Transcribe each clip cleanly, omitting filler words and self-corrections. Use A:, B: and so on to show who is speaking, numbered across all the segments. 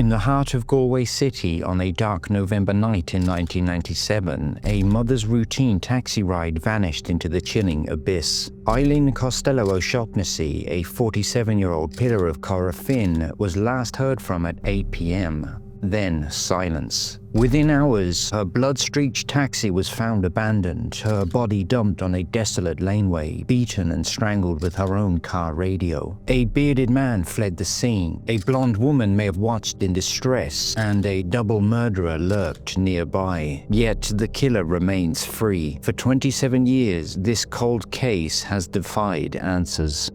A: In the heart of Galway City on a dark November night in 1997, a mother's routine taxi ride vanished into the chilling abyss. Eileen Costello O'Shaughnessy, a 47-year-old pillar of Corofin, was last heard from at 8 p.m. Then silence. Within hours, her blood-streaked taxi was found abandoned, her body dumped on a desolate laneway, beaten and strangled with her own car radio. A bearded man fled the scene, a blonde woman may have watched in distress, and a double murderer lurked nearby. Yet the killer remains free. For 27 years, this cold case has defied answers.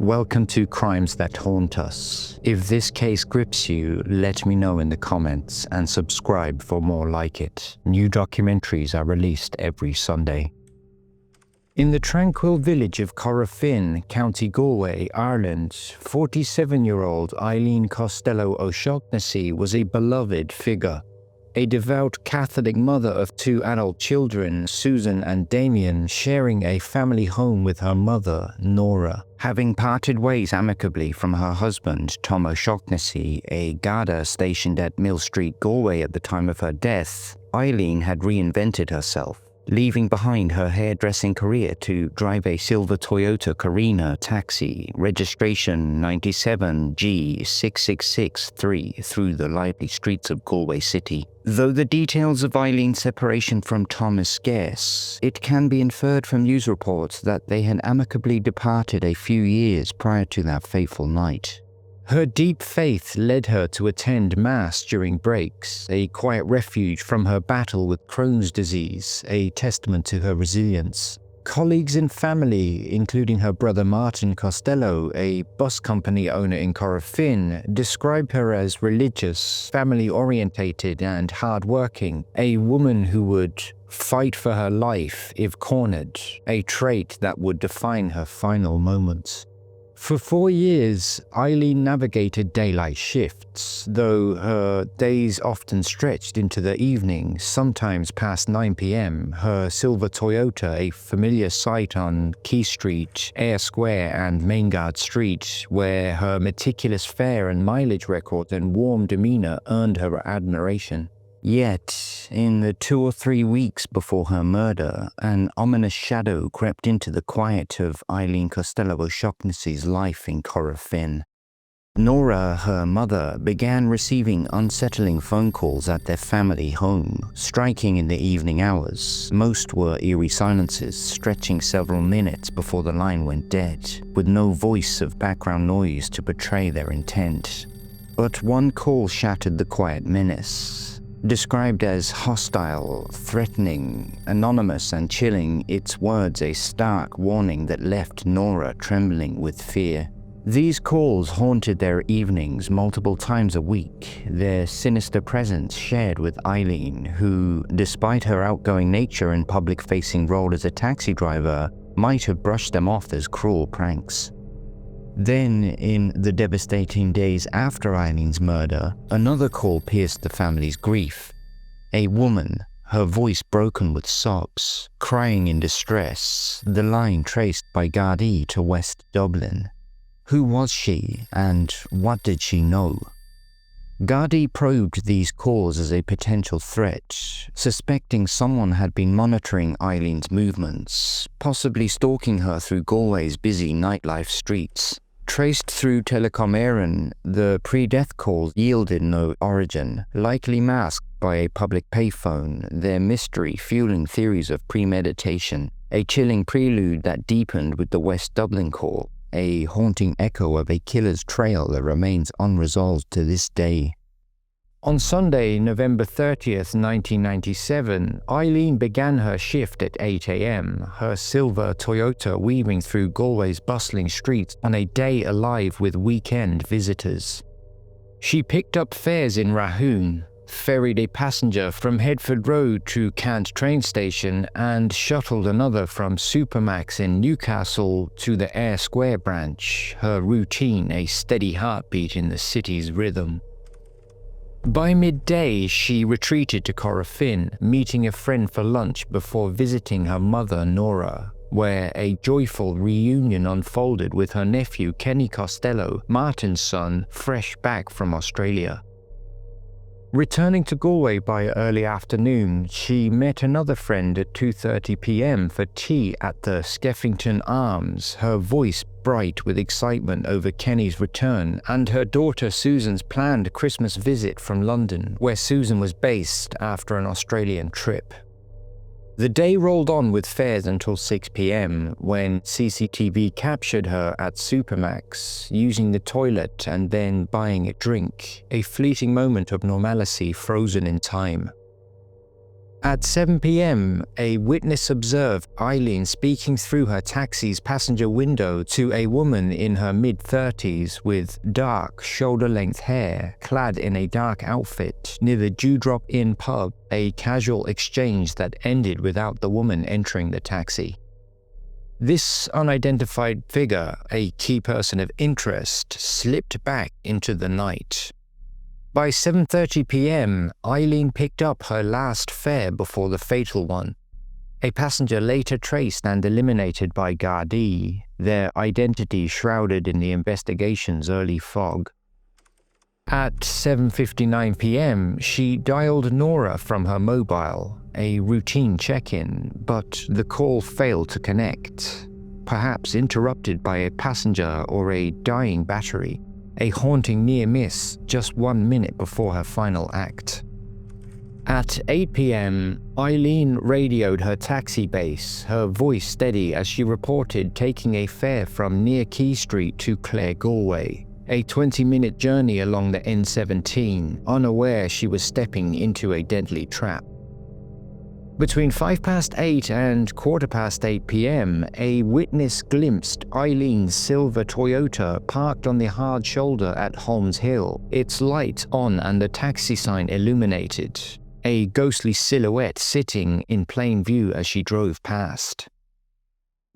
A: Welcome to Crimes That Haunt Us. If this case grips you, let me know in the comments and subscribe for more like it. New documentaries are released every Sunday. In the tranquil village of Corofin, County Galway, Ireland, 47-year-old Eileen Costello O'Shaughnessy was a beloved figure. A devout Catholic mother of 2 adult children, Susan and Damien, sharing a family home with her mother, Nora. Having parted ways amicably from her husband, Tom O'Shaughnessy, a Gardai stationed at Mill Street, Galway at the time of her death, Eileen had reinvented herself, leaving behind her hairdressing career to drive a silver Toyota Carina taxi, registration 97G6663, through the lively streets of Galway City. Though the details of Eileen's separation from Tom is scarce, it can be inferred from news reports that they had amicably departed a few years prior to that fateful night. Her deep faith led her to attend Mass during breaks, a quiet refuge from her battle with Crohn's disease, a testament to her resilience. Colleagues and family, including her brother Martin Costello, a bus company owner in Corofin, describe her as religious, family-orientated and hard-working, a woman who would fight for her life if cornered, a trait that would define her final moments. For 4 years, Eileen navigated daylight shifts, though her days often stretched into the evening, sometimes past 9 p.m. Her silver Toyota, a familiar sight on Quay Street, Eyre Square and Maingard Street, where her meticulous fare and mileage record and warm demeanor earned her admiration. Yet, in the 2 or 3 weeks before her murder, an ominous shadow crept into the quiet of Eileen Costello O'Shaughnessy's life in Corofin. Nora, her mother, began receiving unsettling phone calls at their family home, striking in the evening hours. Most were eerie silences, stretching several minutes before the line went dead, with no voice of background noise to betray their intent. But one call shattered the quiet menace. Described as hostile, threatening, anonymous and chilling, its words a stark warning that left Nora trembling with fear. These calls haunted their evenings multiple times a week, their sinister presence shared with Eileen, who, despite her outgoing nature and public-facing role as a taxi driver, might have brushed them off as cruel pranks. Then, in the devastating days after Eileen's murder, another call pierced the family's grief. A woman, her voice broken with sobs, crying in distress, the line traced by Gardai to West Dublin. Who was she, and what did she know? Gardai probed these calls as a potential threat, suspecting someone had been monitoring Eileen's movements, possibly stalking her through Galway's busy nightlife streets. Traced through Telecom Éireann, the pre-death calls yielded no origin, likely masked by a public payphone, their mystery fueling theories of premeditation, a chilling prelude that deepened with the West Dublin call, a haunting echo of a killer's trail that remains unresolved to this day. On Sunday, November 30th, 1997, Eileen began her shift at 8 a.m., her silver Toyota weaving through Galway's bustling streets on a day alive with weekend visitors. She picked up fares in Rahoon, ferried a passenger from Headford Road to Cant train station, and shuttled another from Supermax in Newcastle to the Eyre Square branch, her routine a steady heartbeat in the city's rhythm. By midday, she retreated to Corofin, meeting a friend for lunch before visiting her mother, Nora. where a joyful reunion unfolded with her nephew Kenny Costello, Martin's son, fresh back from Australia. Returning to Galway by early afternoon, she met another friend at 2:30 p.m. for tea at the Skeffington Arms, her voice bright with excitement over Kenny's return and her daughter Susan's planned Christmas visit from London, where Susan was based after an Australian trip. The day rolled on with fares until 6 p.m. when CCTV captured her at Supermax, using the toilet and then buying a drink, a fleeting moment of normalcy frozen in time. At 7 p.m., a witness observed Eileen speaking through her taxi's passenger window to a woman in her mid-30s with dark, shoulder-length hair, clad in a dark outfit, near the Dewdrop Inn pub, a casual exchange that ended without the woman entering the taxi. This unidentified figure, a key person of interest, slipped back into the night. By 7:30 p.m., Eileen picked up her last fare before the fatal one. A passenger later traced and eliminated by Gardai, their identity shrouded in the investigation's early fog. At 7:59 p.m., she dialed Nora from her mobile, a routine check-in, but the call failed to connect, perhaps interrupted by a passenger or a dying battery. A haunting near miss just 1 minute before her final act. At 8 p.m., Eileen radioed her taxi base, her voice steady as she reported taking a fare from near Quay Street to Clare, Galway, a 20-minute journey along the N17, unaware she was stepping into a deadly trap. Between 8:05 and 8:15 p.m., a witness glimpsed Eileen's silver Toyota parked on the hard shoulder at Holmes Hill, its light on and the taxi sign illuminated, a ghostly silhouette sitting in plain view as she drove past.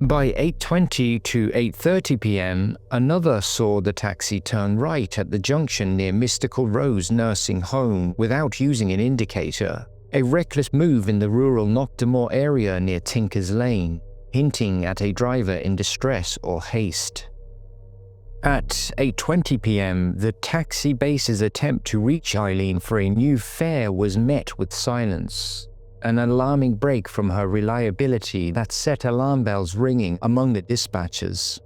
A: By 8:20 to 8:30 p.m., another saw the taxi turn right at the junction near Mystical Rose Nursing Home without using an indicator. A reckless move in the rural Knockdamore area near Tinker's Lane, hinting at a driver in distress or haste. At 8:20 p.m., the taxi base's attempt to reach Eileen for a new fare was met with silence, an alarming break from her reliability that set alarm bells ringing among the dispatchers.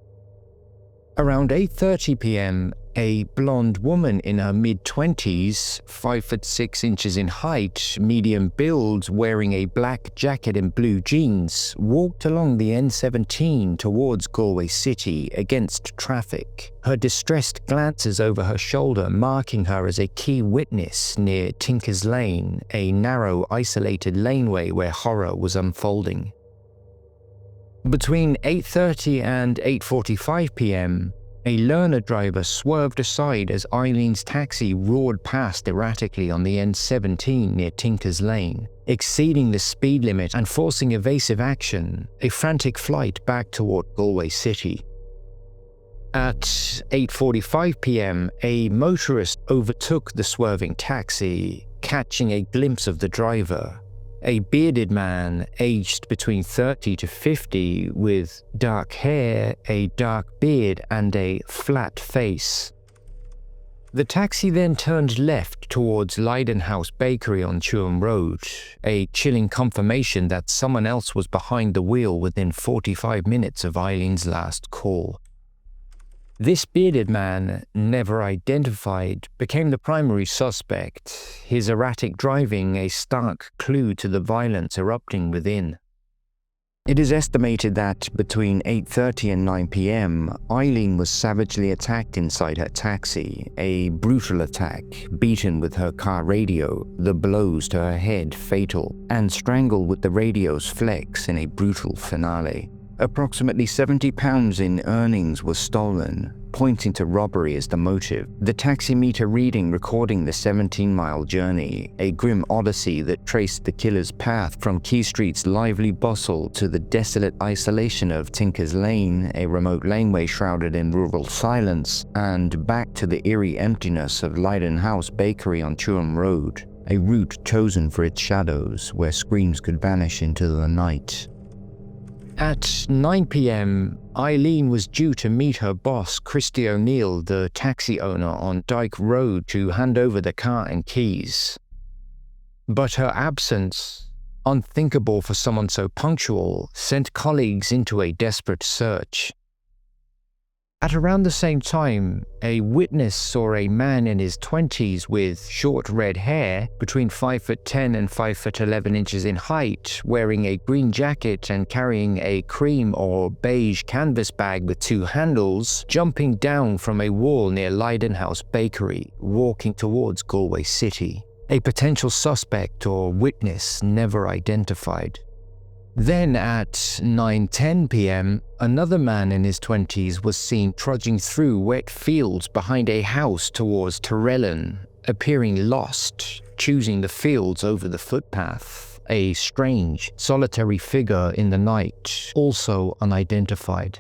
A: Around 8:30 p.m., a blonde woman in her mid-20s, 5'6" in height, medium build, wearing a black jacket and blue jeans, walked along the N17 towards Galway City against traffic, her distressed glances over her shoulder marking her as a key witness near Tinker's Lane, a narrow, isolated laneway where horror was unfolding. Between 8:30 and 8:45 p.m., a learner driver swerved aside as Eileen's taxi roared past erratically on the N17 near Tinker's Lane, exceeding the speed limit and forcing evasive action, a frantic flight back toward Galway City. At 8:45 p.m., a motorist overtook the swerving taxi, catching a glimpse of the driver. A bearded man, aged between 30 to 50, with dark hair, a dark beard, and a flat face. The taxi then turned left towards Leiden House Bakery on Tuam Road, a chilling confirmation that someone else was behind the wheel within 45 minutes of Eileen's last call. This bearded man, never identified, became the primary suspect, his erratic driving a stark clue to the violence erupting within. It is estimated that between 8:30 and 9 p.m., Eileen was savagely attacked inside her taxi, a brutal attack, beaten with her car radio, the blows to her head fatal, and strangled with the radio's flex in a brutal finale. Approximately £70 in earnings was stolen, pointing to robbery as the motive. The taximeter reading recording the 17-mile journey, a grim odyssey that traced the killer's path from Quay Street's lively bustle to the desolate isolation of Tinker's Lane, a remote laneway shrouded in rural silence, and back to the eerie emptiness of Leiden House Bakery on Tuam Road, a route chosen for its shadows where screams could vanish into the night. At 9 p.m, Eileen was due to meet her boss, Christy O'Neill, the taxi owner, on Dyke Road to hand over the car and keys. But her absence, unthinkable for someone so punctual, sent colleagues into a desperate search. At around the same time, a witness saw a man in his 20s with short red hair, between 5'10" and 5'11" in height, wearing a green jacket and carrying a cream or beige canvas bag with 2 handles, jumping down from a wall near Lidenhouse Bakery, walking towards Galway City. A potential suspect or witness never identified. Then at 9:10 p.m, another man in his 20s was seen trudging through wet fields behind a house towards Tirellan, appearing lost, choosing the fields over the footpath. A strange, solitary figure in the night, also unidentified.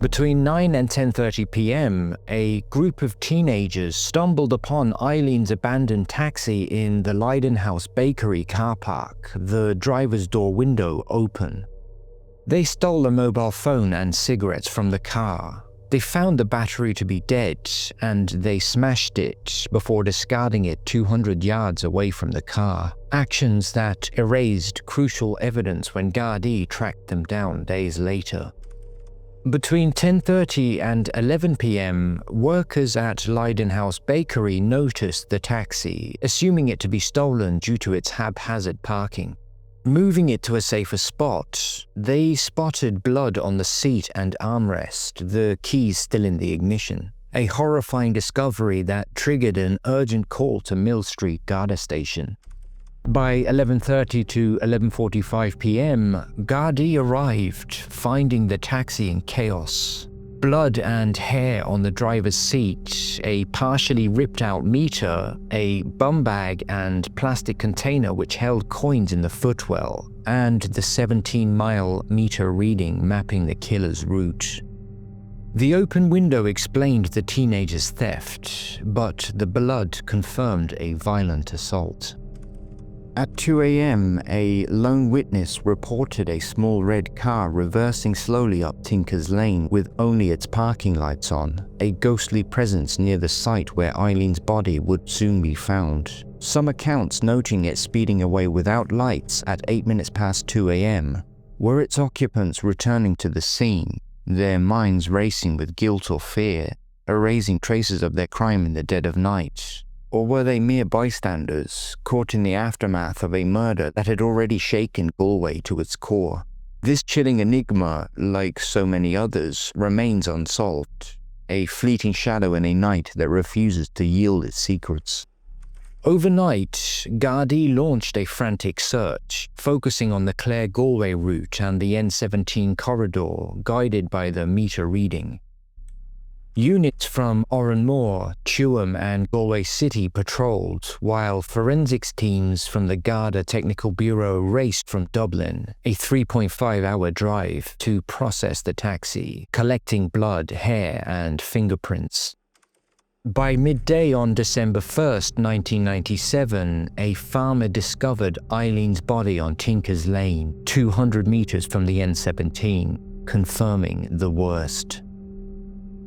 A: Between 9 and 10:30 p.m, a group of teenagers stumbled upon Eileen's abandoned taxi in the Lidenhouse Bakery car park, the driver's door window open. They stole a mobile phone and cigarettes from the car. They found the battery to be dead, and they smashed it before discarding it 200 yards away from the car. Actions that erased crucial evidence when Gardai tracked them down days later. Between 10:30 and 11 p.m, workers at Lidenhouse Bakery noticed the taxi, assuming it to be stolen due to its haphazard parking. Moving it to a safer spot, they spotted blood on the seat and armrest, the keys still in the ignition. A horrifying discovery that triggered an urgent call to Mill Street Gardai station. By 11:30 to 11:45 p.m, Gardai arrived, finding the taxi in chaos. Blood and hair on the driver's seat, a partially ripped out meter, a bum bag and plastic container which held coins in the footwell, and the 17-mile meter reading mapping the killer's route. The open window explained the teenager's theft, but the blood confirmed a violent assault. At 2 a.m, a lone witness reported a small red car reversing slowly up Tinker's Lane with only its parking lights on, a ghostly presence near the site where Eileen's body would soon be found. Some accounts noting it speeding away without lights at 8 minutes past 2 a.m. Were its occupants returning to the scene, their minds racing with guilt or fear, erasing traces of their crime in the dead of night? Or were they mere bystanders, caught in the aftermath of a murder that had already shaken Galway to its core? This chilling enigma, like so many others, remains unsolved, a fleeting shadow in a night that refuses to yield its secrets. Overnight, Gardai launched a frantic search, focusing on the Clare-Galway route and the N17 corridor, guided by the meter reading. Units from Oranmore, Tuam and Galway City patrolled, while forensics teams from the Garda Technical Bureau raced from Dublin, a 3.5-hour drive, to process the taxi, collecting blood, hair and fingerprints. By midday on December 1st, 1997, a farmer discovered Eileen's body on Tinker's Lane, 200 meters from the N17, confirming the worst.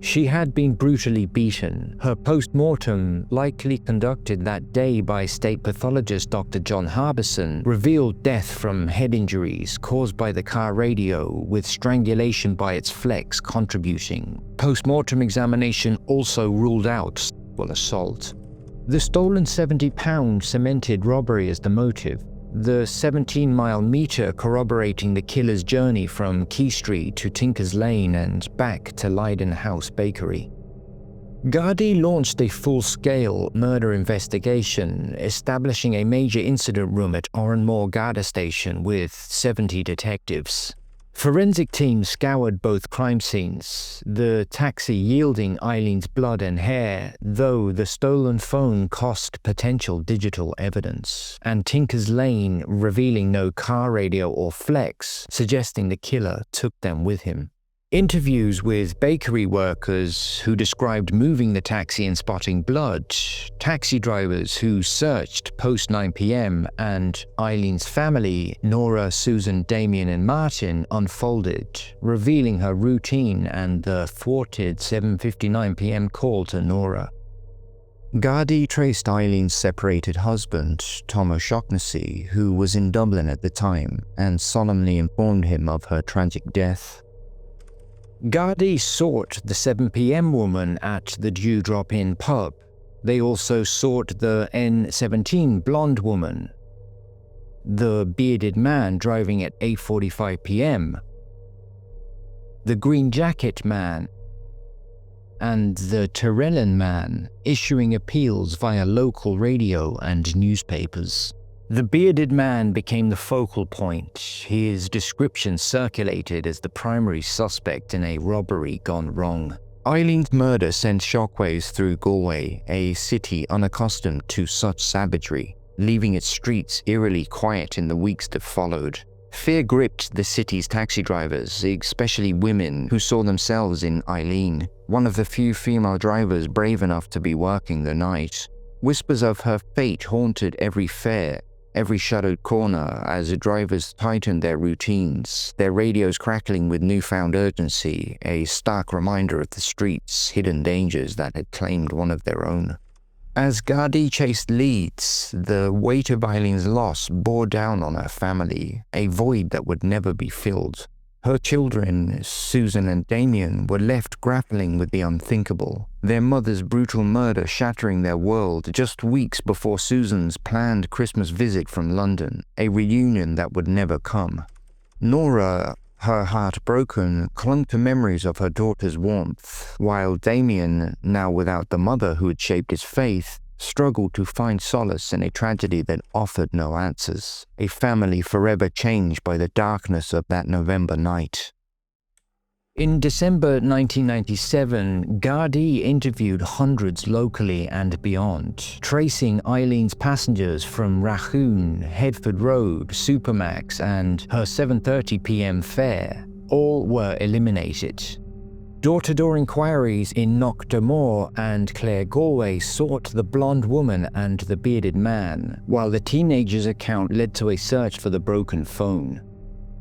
A: She had been brutally beaten. Her post-mortem, likely conducted that day by state pathologist Dr. John Harbison, revealed death from head injuries caused by the car radio, with strangulation by its flex contributing. Post-mortem examination also ruled out sexual assault. The stolen £70 cemented robbery as the motive, the 17-mile meter corroborating the killer's journey from Key Street to Tinker's Lane and back to Lidenhouse Bakery. Gardai launched a full-scale murder investigation, establishing a major incident room at Oranmore Garda Station with 70 detectives. Forensic teams scoured both crime scenes, the taxi yielding Eileen's blood and hair, though the stolen phone cost potential digital evidence, and Tinker's Lane revealing no car radio or flex, suggesting the killer took them with him. Interviews with bakery workers who described moving the taxi and spotting blood, taxi drivers who searched post 9 p.m, and Eileen's family, Nora, Susan, Damien, and Martin, unfolded, revealing her routine and the thwarted 7:59 p.m. call to Nora. Gardai traced Eileen's separated husband, Tom O'Shaughnessy, who was in Dublin at the time, and solemnly informed him of her tragic death. Gardai sought the 7 p.m. woman at the Dewdrop Inn pub. They also sought the N17 blonde woman, the bearded man driving at 8:45 p.m., the green jacket man, and the Tirellan man, issuing appeals via local radio and newspapers. The bearded man became the focal point. His description circulated as the primary suspect in a robbery gone wrong. Eileen's murder sent shockwaves through Galway, a city unaccustomed to such savagery, leaving its streets eerily quiet in the weeks that followed. Fear gripped the city's taxi drivers, especially women who saw themselves in Eileen, one of the few female drivers brave enough to be working the night. Whispers of her fate haunted every fare, every shadowed corner as the drivers tightened their routines, their radios crackling with newfound urgency, a stark reminder of the streets' hidden dangers that had claimed one of their own. As Gardai chased leads, the weight of Eileen's loss bore down on her family, a void that would never be filled. Her children, Susan and Damien, were left grappling with the unthinkable, their mother's brutal murder shattering their world just weeks before Susan's planned Christmas visit from London, a reunion that would never come. Nora, her heart broken, clung to memories of her daughter's warmth, while Damien, now without the mother who had shaped his faith, struggled to find solace in a tragedy that offered no answers, a family forever changed by the darkness of that November night. In December 1997, Gardai interviewed hundreds locally and beyond, tracing Eileen's passengers from Rachoon, Headford Road, Supermax, and her 7:30 p.m. fare. All were eliminated. Door-to-door inquiries in Knockdamore and Clare Galway sought the blonde woman and the bearded man, while the teenager's account led to a search for the broken phone.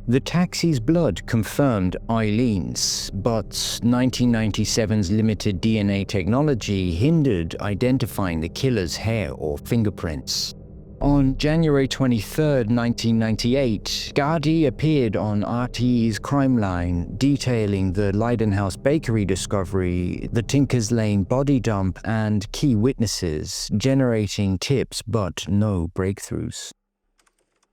A: The taxi's blood confirmed Eileen's, but 1997's limited DNA technology hindered identifying the killer's hair or fingerprints. On January 23, 1998, Gardai appeared on RTE's Crime Line, detailing the Leidenhouse Bakery discovery, the Tinkers Lane body dump, and key witnesses, generating tips but no breakthroughs.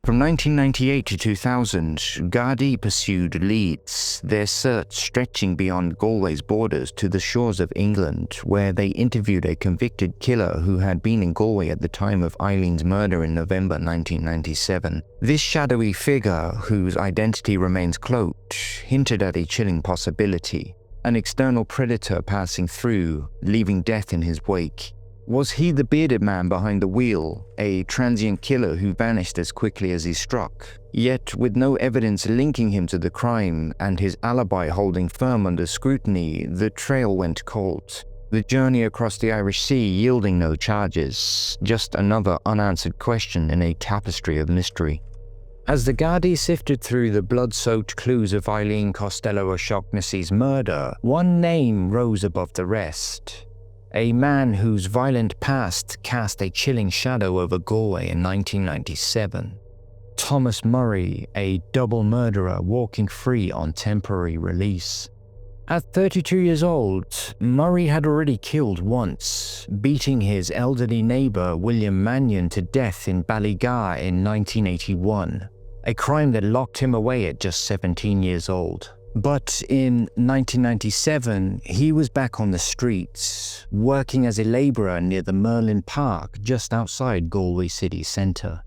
A: From 1998 to 2000, Gardai pursued leads, their search stretching beyond Galway's borders to the shores of England, where they interviewed a convicted killer who had been in Galway at the time of Eileen's murder in November 1997. This shadowy figure, whose identity remains cloaked, hinted at a chilling possibility: an external predator passing through, leaving death in his wake. Was he the bearded man behind the wheel, a transient killer who vanished as quickly as he struck? Yet, with no evidence linking him to the crime and his alibi holding firm under scrutiny, the trail went cold. The journey across the Irish Sea yielding no charges, just another unanswered question in a tapestry of mystery. As the Gardai sifted through the blood-soaked clues of Eileen Costello O'Shaughnessy's murder, one name rose above the rest. A man whose violent past cast a chilling shadow over Galway in 1997. Thomas Murray, a double murderer walking free on temporary release. At 32 years old, Murray had already killed once, beating his elderly neighbour William Mannion to death in Ballygar in 1981, a crime that locked him away at just 17 years old. But in 1997, he was back on the streets, working as a labourer near the Merlin Park just outside Galway city centre.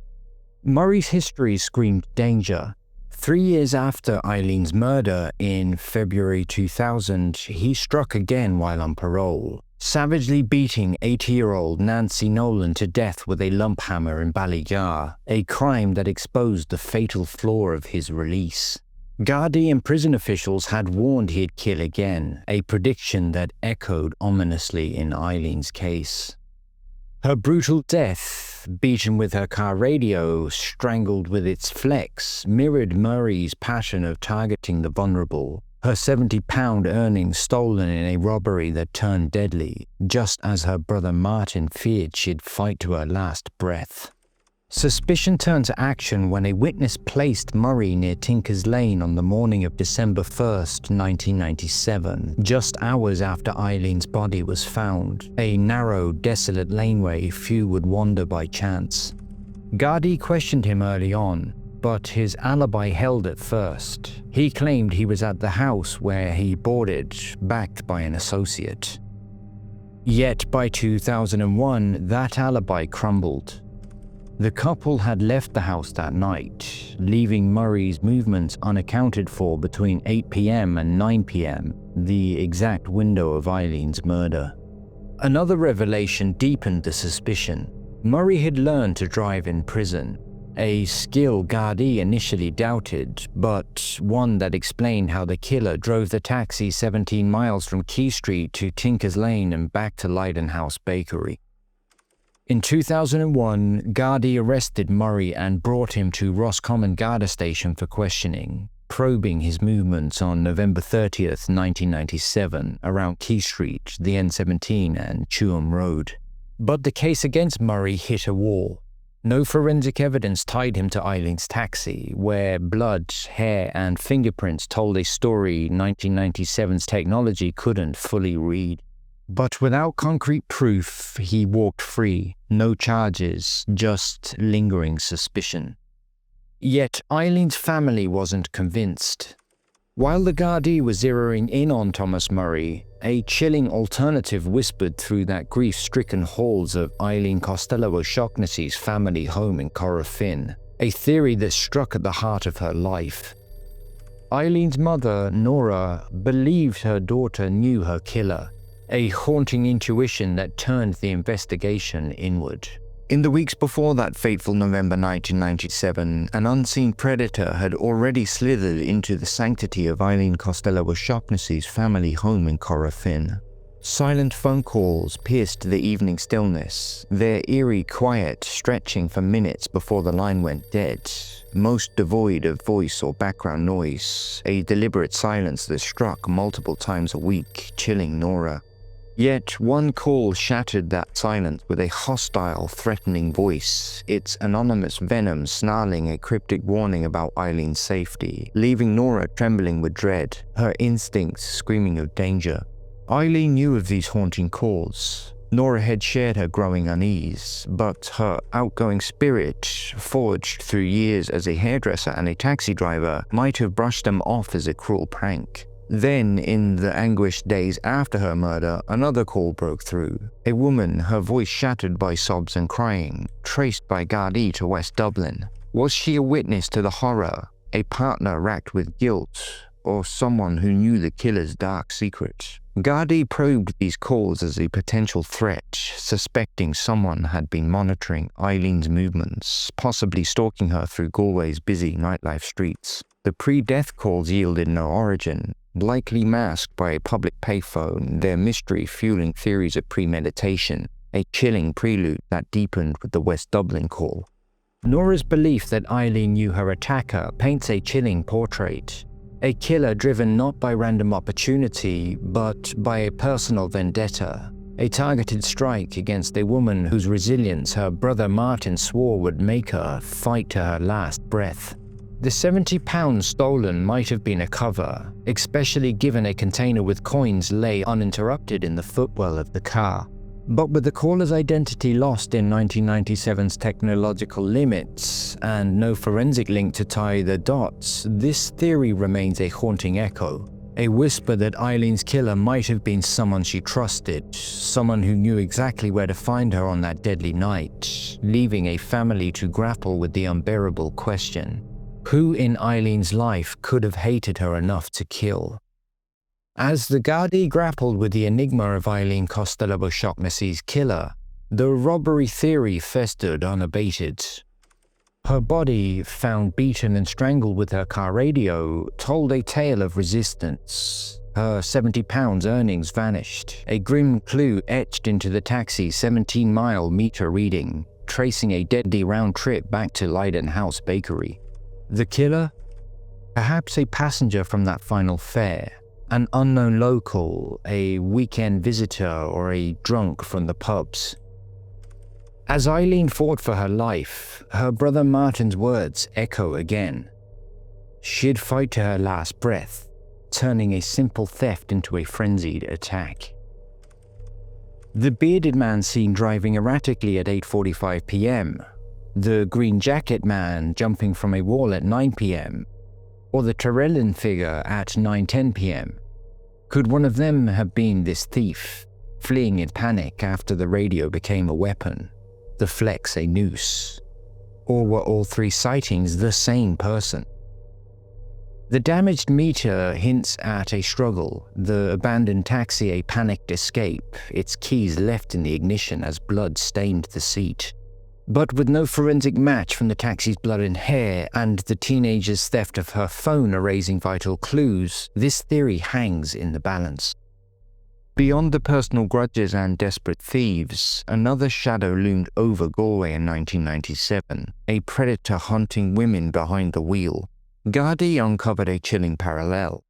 A: Murray's history screamed danger. 3 years after Eileen's murder in February 2000, he struck again while on parole, savagely beating 80-year-old Nancy Nolan to death with a lump hammer in Ballygar, a crime that exposed the fatal flaw of his release. Gardai and prison officials had warned he'd kill again, a prediction that echoed ominously in Eileen's case. Her brutal death, beaten with her car radio, strangled with its flex, mirrored Murray's pattern of targeting the vulnerable, her £70 earnings stolen in a robbery that turned deadly, just as her brother Martin feared she'd fight to her last breath. Suspicion turned to action when a witness placed Murray near Tinkers Lane on the morning of December 1st, 1997, just hours after Eileen's body was found, a narrow, desolate laneway few would wander by chance. Gardai questioned him early on, but his alibi held at first. He claimed he was at the house where he boarded, backed by an associate. Yet by 2001, that alibi crumbled. The couple had left the house that night, leaving Murray's movements unaccounted for between 8 p.m. and 9 p.m., the exact window of Eileen's murder. Another revelation deepened the suspicion. Murray had learned to drive in prison, a skill Gardai initially doubted, but one that explained how the killer drove the taxi 17 miles from Key Street to Tinkers Lane and back to Lightenhouse Bakery. In 2001, Gardai arrested Murray and brought him to Roscommon Garda Station for questioning, probing his movements on November 30th, 1997, around Key Street, the N17 and Chewham Road. But the case against Murray hit a wall. No forensic evidence tied him to Eileen's taxi, where blood, hair, and fingerprints told a story 1997's technology couldn't fully read. But without concrete proof, he walked free. No charges, just lingering suspicion. Yet Eileen's family wasn't convinced. While the Gardai was zeroing in on Thomas Murray, a chilling alternative whispered through that grief-stricken halls of Eileen Costello O'Shaughnessy's family home in Corofin, a theory that struck at the heart of her life. Eileen's mother, Nora, believed her daughter knew her killer, a haunting intuition that turned the investigation inward. In the weeks before that fateful November 1997, an unseen predator had already slithered into the sanctity of Eileen Costello O'Shaughnessy's family home in Corofin. Silent phone calls pierced the evening stillness, their eerie quiet stretching for minutes before the line went dead, most devoid of voice or background noise, a deliberate silence that struck multiple times a week, chilling Nora. Yet one call shattered that silence with a hostile, threatening voice, its anonymous venom snarling a cryptic warning about Eileen's safety, leaving Nora trembling with dread, her instincts screaming of danger. Eileen knew of these haunting calls. Nora had shared her growing unease, but her outgoing spirit, forged through years as a hairdresser and a taxi driver, might have brushed them off as a cruel prank. Then, in the anguished days after her murder, another call broke through. A woman, her voice shattered by sobs and crying, traced by Gardai to West Dublin. Was she a witness to the horror, a partner racked with guilt, or someone who knew the killer's dark secret? Gardai probed these calls as a potential threat, suspecting someone had been monitoring Eileen's movements, possibly stalking her through Galway's busy nightlife streets. The pre-death calls yielded no origin, likely masked by a public payphone, their mystery fueling theories of premeditation, a chilling prelude that deepened with the West Dublin call. Nora's belief that Eileen knew her attacker paints a chilling portrait. A killer driven not by random opportunity, but by a personal vendetta. A targeted strike against a woman whose resilience her brother Martin swore would make her fight to her last breath. The £70 stolen might have been a cover, especially given a container with coins lay uninterrupted in the footwell of the car. But with the caller's identity lost in 1997's technological limits, and no forensic link to tie the dots, this theory remains a haunting echo. A whisper that Eileen's killer might have been someone she trusted, someone who knew exactly where to find her on that deadly night, leaving a family to grapple with the unbearable question: who in Eileen's life could have hated her enough to kill? As the Gardai grappled with the enigma of Eileen Costello O'Shaughnessy's killer, the robbery theory festered unabated. Her body, found beaten and strangled with her car radio, told a tale of resistance. Her £70 earnings vanished, a grim clue etched into the taxi's 17-mile meter reading, tracing a deadly round trip back to Leyden House Bakery. The killer? Perhaps a passenger from that final fare, an unknown local, a weekend visitor, or a drunk from the pubs. As Eileen fought for her life, her brother Martin's words echo again. She'd fight to her last breath, turning a simple theft into a frenzied attack. The bearded man seen driving erratically at 8:45 p.m., the green jacket man jumping from a wall at 9 p.m., or the Tirellan figure at 9:10 p.m. Could one of them have been this thief, fleeing in panic after the radio became a weapon, the flex a noose? Or were all three sightings the same person? The damaged meter hints at a struggle, the abandoned taxi a panicked escape, its keys left in the ignition as blood stained the seat. But with no forensic match from the taxi's blood and hair, and the teenager's theft of her phone erasing vital clues, this theory hangs in the balance. Beyond the personal grudges and desperate thieves, another shadow loomed over Galway in 1997, a predator hunting women behind the wheel. Gardai uncovered a chilling parallel.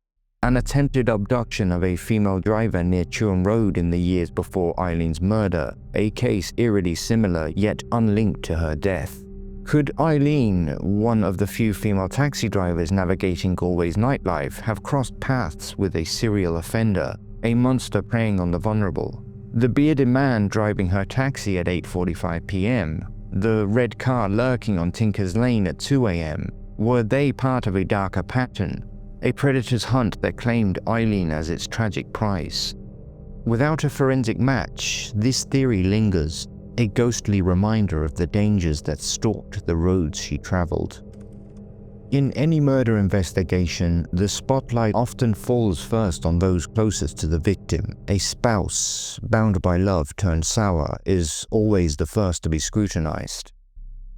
A: An attempted abduction of a female driver near Tuam Road in the years before Eileen's murder, a case eerily similar yet unlinked to her death. Could Eileen, one of the few female taxi drivers navigating Galway's nightlife, have crossed paths with a serial offender, a monster preying on the vulnerable? The bearded man driving her taxi at 8:45 p.m., the red car lurking on Tinker's Lane at 2 a.m., were they part of a darker pattern? A predator's hunt that claimed Eileen as its tragic prize. Without a forensic match, this theory lingers, a ghostly reminder of the dangers that stalked the roads she traveled. In any murder investigation, the spotlight often falls first on those closest to the victim. A spouse, bound by love turned sour, is always the first to be scrutinized.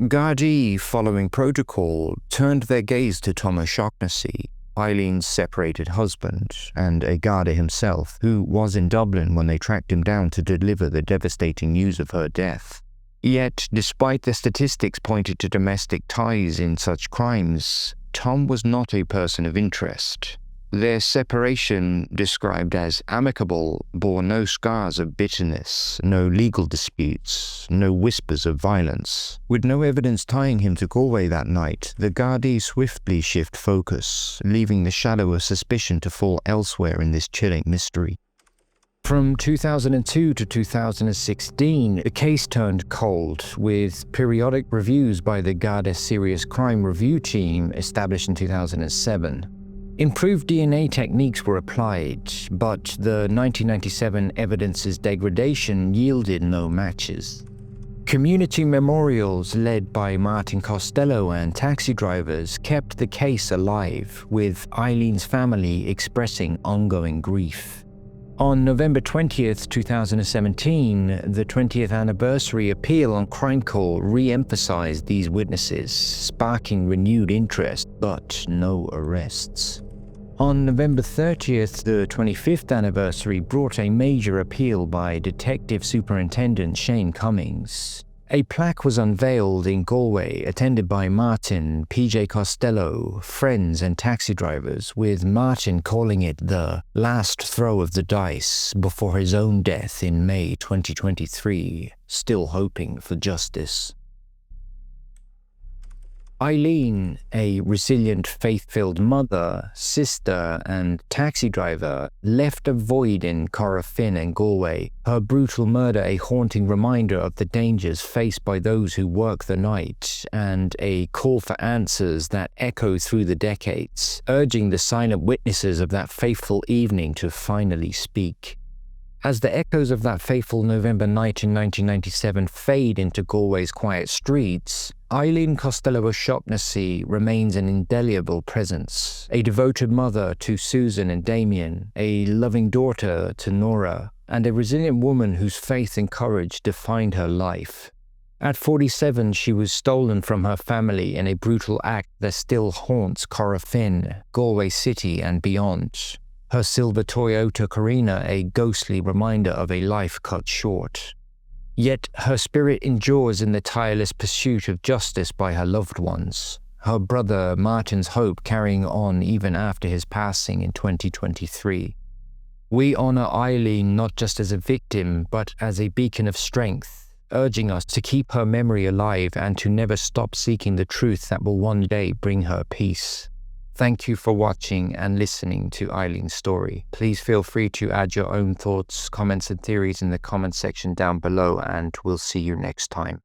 A: Gardai, following protocol, turned their gaze to Tom O'Shaughnessy, Eileen's separated husband, and a Gardai himself, who was in Dublin when they tracked him down to deliver the devastating news of her death. Yet, despite the statistics pointed to domestic ties in such crimes, Tom was not a person of interest. Their separation, described as amicable, bore no scars of bitterness, no legal disputes, no whispers of violence. With no evidence tying him to Galway that night, the Gardai swiftly shift focus, leaving the shadow of suspicion to fall elsewhere in this chilling mystery. From 2002 to 2016, the case turned cold, with periodic reviews by the Garda Serious Crime Review Team established in 2007. Improved DNA techniques were applied, but the 1997 evidence's degradation yielded no matches. Community memorials led by Martin Costello and taxi drivers kept the case alive, with Eileen's family expressing ongoing grief. On November 20th, 2017, the 20th anniversary appeal on Crime Call re-emphasized these witnesses, sparking renewed interest, but no arrests. On November 30th, the 25th anniversary brought a major appeal by Detective Superintendent Shane Cummings. A plaque was unveiled in Galway, attended by Martin, PJ Costello, friends and taxi drivers, with Martin calling it the last throw of the dice before his own death in May 2023, still hoping for justice. Eileen, a resilient, faith-filled mother, sister, and taxi driver, left a void in Corofin and Galway, her brutal murder a haunting reminder of the dangers faced by those who work the night, and a call for answers that echo through the decades, urging the silent witnesses of that fateful evening to finally speak. As the echoes of that fateful November night in 1997 fade into Galway's quiet streets, Eileen Costello O'Shaughnessy remains an indelible presence, a devoted mother to Susan and Damien, a loving daughter to Nora, and a resilient woman whose faith and courage defined her life. At 47, she was stolen from her family in a brutal act that still haunts Corofin, Galway City and beyond. Her silver Toyota Carina a ghostly reminder of a life cut short. Yet her spirit endures in the tireless pursuit of justice by her loved ones. Her brother Martin's hope carrying on even after his passing in 2023. We honor Eileen not just as a victim, but as a beacon of strength, urging us to keep her memory alive and to never stop seeking the truth that will one day bring her peace. Thank you for watching and listening to Eileen's story. Please feel free to add your own thoughts, comments and theories in the comment section down below, and we'll see you next time.